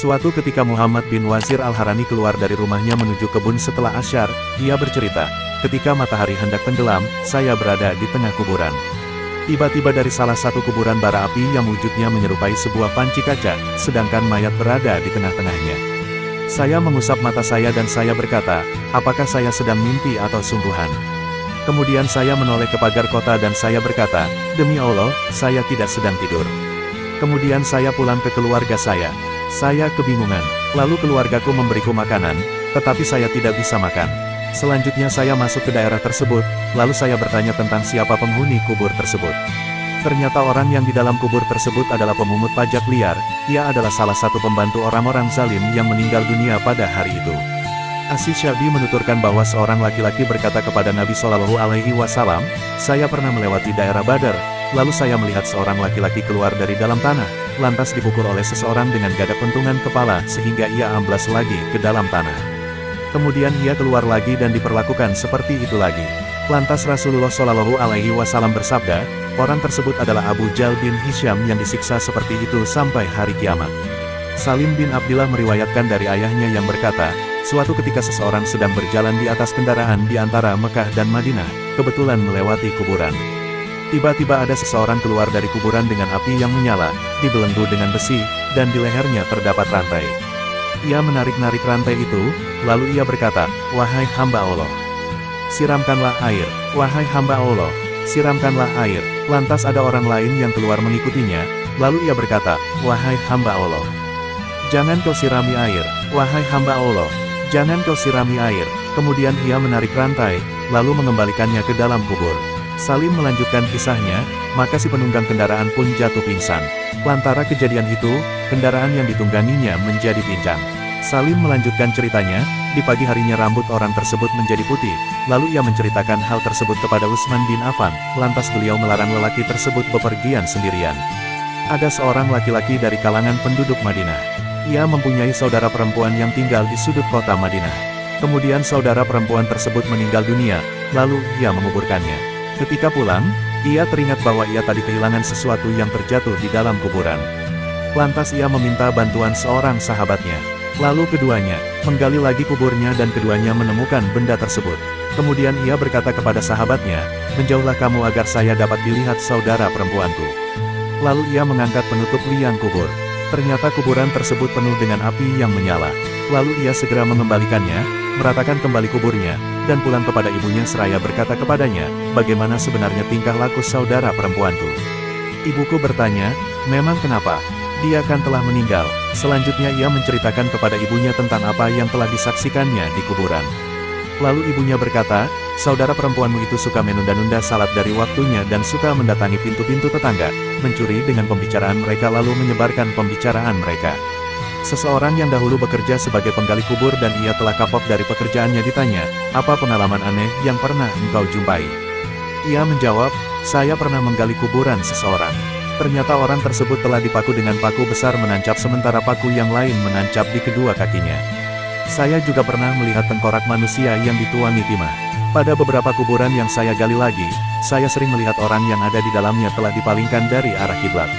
Suatu ketika Muhammad bin Wazir Al-Harani keluar dari rumahnya menuju kebun setelah asyar, ia bercerita, ketika matahari hendak tenggelam, saya berada di tengah kuburan. Tiba-tiba dari salah satu kuburan bara api yang wujudnya menyerupai sebuah panci kaca, sedangkan mayat berada di tengah-tengahnya. Saya mengusap mata saya dan saya berkata, apakah saya sedang mimpi atau sungguhan? Kemudian saya menoleh ke pagar kota dan saya berkata, demi Allah, saya tidak sedang tidur. Kemudian saya pulang ke keluarga saya. Saya kebingungan, lalu keluargaku memberiku makanan, tetapi saya tidak bisa makan. Selanjutnya saya masuk ke daerah tersebut, lalu saya bertanya tentang siapa penghuni kubur tersebut. Ternyata orang yang di dalam kubur tersebut adalah pemungut pajak liar, ia adalah salah satu pembantu orang-orang zalim yang meninggal dunia pada hari itu. Asy-Sya'bi menuturkan bahwa seorang laki-laki berkata kepada Nabi Shallallahu Alaihi Wasallam, saya pernah melewati daerah Badar, lalu saya melihat seorang laki-laki keluar dari dalam tanah, lantas dipukul oleh seseorang dengan gada pentungan kepala sehingga ia amblas lagi ke dalam tanah. Kemudian ia keluar lagi dan diperlakukan seperti itu lagi. Lantas Rasulullah Shallallahu Alaihi Wasallam bersabda, orang tersebut adalah Abu Jahl bin Hisham yang disiksa seperti itu sampai hari kiamat. Salim bin Abdillah meriwayatkan dari ayahnya yang berkata, suatu ketika seseorang sedang berjalan di atas kendaraan di antara Mekah dan Madinah, kebetulan melewati kuburan. Tiba-tiba ada seseorang keluar dari kuburan dengan api yang menyala, dibelenggu dengan besi, dan di lehernya terdapat rantai. Ia menarik-narik rantai itu, lalu ia berkata, wahai hamba Allah, siramkanlah air, wahai hamba Allah, siramkanlah air. Lantas ada orang lain yang keluar mengikutinya, lalu ia berkata, wahai hamba Allah, jangan kau sirami air, wahai hamba Allah, jangan kau sirami air. Kemudian ia menarik rantai, lalu mengembalikannya ke dalam kubur. Salim melanjutkan kisahnya, maka si penunggang kendaraan pun jatuh pingsan. Lantara kejadian itu, kendaraan yang ditungganginya menjadi pincang. Salim melanjutkan ceritanya, di pagi harinya rambut orang tersebut menjadi putih, lalu ia menceritakan hal tersebut kepada Utsman bin Affan, lantas beliau melarang lelaki tersebut bepergian sendirian. Ada seorang laki-laki dari kalangan penduduk Madinah. Ia mempunyai saudara perempuan yang tinggal di sudut kota Madinah. Kemudian saudara perempuan tersebut meninggal dunia, lalu ia menguburkannya. Ketika pulang, ia teringat bahwa ia tadi kehilangan sesuatu yang terjatuh di dalam kuburan. Lantas ia meminta bantuan seorang sahabatnya. Lalu keduanya menggali lagi kuburnya dan keduanya menemukan benda tersebut. Kemudian ia berkata kepada sahabatnya, menjauhlah kamu agar saya dapat dilihat saudara perempuanku. Lalu ia mengangkat penutup liang kubur. Ternyata kuburan tersebut penuh dengan api yang menyala. Lalu ia segera mengembalikannya, meratakan kembali kuburnya, dan pulang kepada ibunya seraya berkata kepadanya, bagaimana sebenarnya tingkah laku saudara perempuanku? Ibuku bertanya, memang kenapa? Dia kan telah meninggal. Selanjutnya ia menceritakan kepada ibunya tentang apa yang telah disaksikannya di kuburan. Lalu ibunya berkata, saudara perempuanmu itu suka menunda-nunda salat dari waktunya dan suka mendatangi pintu-pintu tetangga, mencuri dengan pembicaraan mereka lalu menyebarkan pembicaraan mereka. Seseorang yang dahulu bekerja sebagai penggali kubur dan ia telah kapok dari pekerjaannya ditanya, apa pengalaman aneh yang pernah engkau jumpai? Ia menjawab, saya pernah menggali kuburan seseorang. Ternyata orang tersebut telah dipaku dengan paku besar menancap sementara paku yang lain menancap di kedua kakinya. Saya juga pernah melihat tengkorak manusia yang dituangi timah. Pada beberapa kuburan yang saya gali lagi, saya sering melihat orang yang ada di dalamnya telah dipalingkan dari arah kiblat.